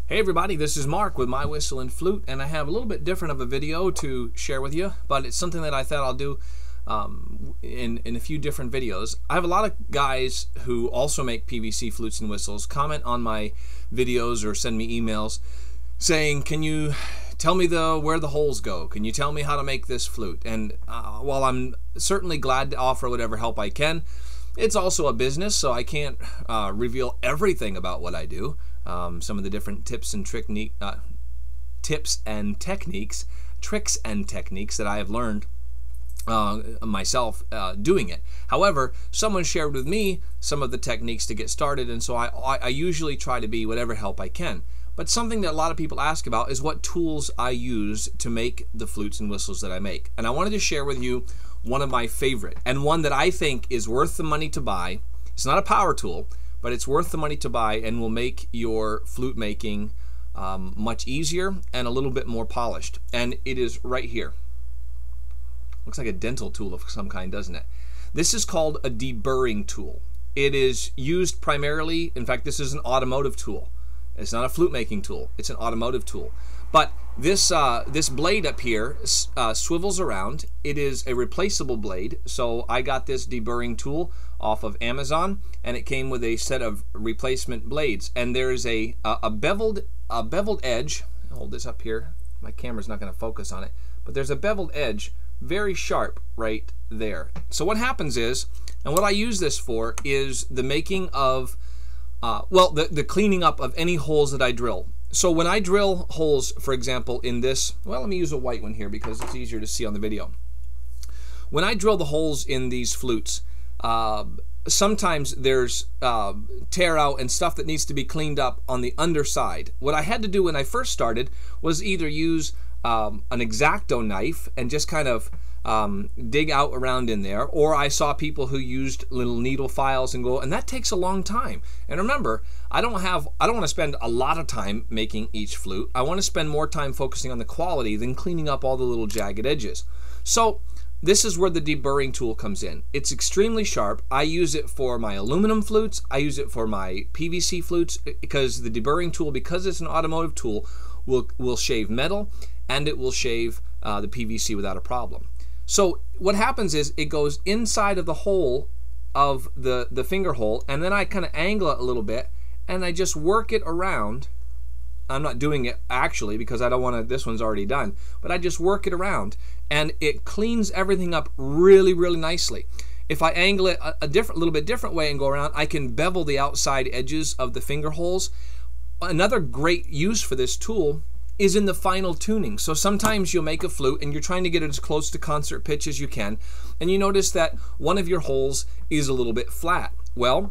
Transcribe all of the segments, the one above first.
Hey everybody, this is Mark with My Whistle and Flute, and I have a little bit different of a video to share with you, but it's something that I thought I'll do in a few different videos. I have a lot of guys who also make PVC flutes and whistles comment on my videos or send me emails saying, can you tell me where the holes go? Can you tell me how to make this flute? And while I'm certainly glad to offer whatever help I can, it's also a business, so I can't reveal everything about what I do. Some of the different tricks and techniques that I have learned myself doing it. However, someone shared with me some of the techniques to get started, and so I usually try to be whatever help I can. But something that a lot of people ask about is what tools I use to make the flutes and whistles that I make. And I wanted to share with you one of my favorite, and one that I think is worth the money to buy. It's not a power tool, but it's worth the money to buy and will make your flute making much easier and a little bit more polished. And it is right here. Looks like a dental tool of some kind, doesn't it? This is called a deburring tool. It is used primarily, in fact, this is an automotive tool. It's not a flute making tool, it's an automotive tool. But this blade up here swivels around. It is a replaceable blade, so I got this deburring tool off of Amazon, and it came with a set of replacement blades. And there's a beveled edge. I'll hold this up here. My camera's not going to focus on it, but there's a beveled edge, very sharp right there. So what happens is, and what I use this for is the making of the cleaning up of any holes that I drill. So when I drill holes, for example, in this, well, let me use a white one here because it's easier to see on the video. When I drill the holes in these flutes, sometimes there's tear out and stuff that needs to be cleaned up on the underside. What I had to do when I first started was either use an X-Acto knife and just kind of dig out around in there, or I saw people who used little needle files and that takes a long time. And remember, I don't want to spend a lot of time making each flute. I want to spend more time focusing on the quality than cleaning up all the little jagged edges. So this is where the deburring tool comes in. It's extremely sharp. I use it for my aluminum flutes. I use it for my PVC flutes because the deburring tool, because it's an automotive tool, will shave metal and it will shave the PVC without a problem. So what happens is it goes inside of the hole of the finger hole, and then I kind of angle it a little bit and I just work it around. I'm not doing it actually because I don't want to, this one's already done, but I just work it around and it cleans everything up really, really nicely. If I angle it a little bit different way and go around, I can bevel the outside edges of the finger holes. Another great use for this tool is in the final tuning. So sometimes you'll make a flute and you're trying to get it as close to concert pitch as you can, and you notice that one of your holes is a little bit flat. Well,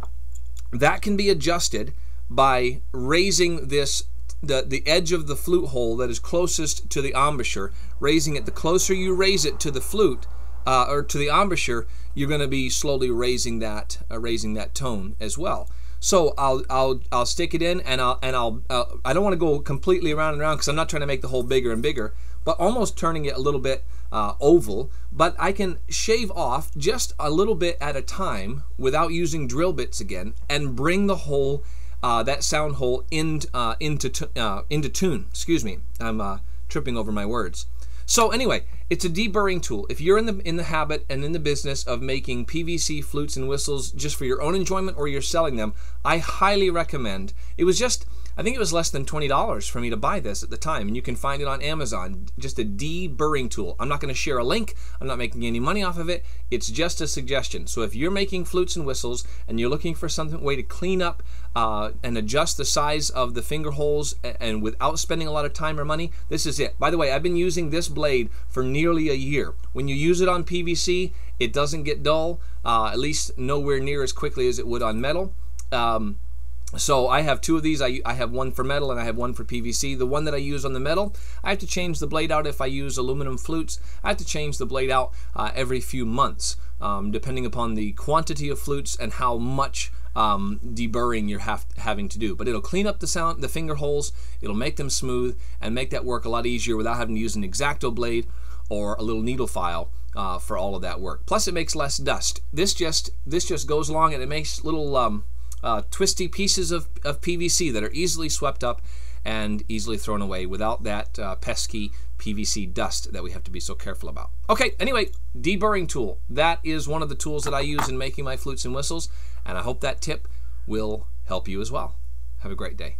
that can be adjusted by raising the edge of the flute hole that is closest to the embouchure, raising it. The closer you raise it to the flute or to the embouchure, you're going to be slowly raising that tone as well. So I'll stick it in, and I don't want to go completely around and around because I'm not trying to make the hole bigger and bigger, but almost turning it a little bit oval. But I can shave off just a little bit at a time without using drill bits again, and bring the hole, that sound hole, into tune. Excuse me, I'm tripping over my words. So anyway, it's a deburring tool. If you're in the habit and in the business of making PVC flutes and whistles just for your own enjoyment, or you're selling them, I highly recommend. It was just, I think it was less than $20 for me to buy this at the time, and you can find it on Amazon. Just a deburring tool. I'm not going to share a link. I'm not making any money off of it. It's just a suggestion. So if you're making flutes and whistles and you're looking for some way to clean up and adjust the size of the finger holes and without spending a lot of time or money, this is it. By the way, I've been using this blade for nearly a year. When you use it on PVC, it doesn't get dull, at least nowhere near as quickly as it would on metal. So I have two of these. I have one for metal and I have one for PVC. The one that I use on the metal, I have to change the blade out if I use aluminum flutes. I have to change the blade out every few months, depending upon the quantity of flutes and how much deburring you're having to do. But it'll clean up the finger holes, it'll make them smooth, and make that work a lot easier without having to use an X-Acto blade or a little needle file for all of that work. Plus it makes less dust. This just goes along and it makes little twisty pieces of PVC that are easily swept up and easily thrown away without that pesky PVC dust that we have to be so careful about. Okay, anyway, deburring tool. That is one of the tools that I use in making my flutes and whistles, and I hope that tip will help you as well. Have a great day.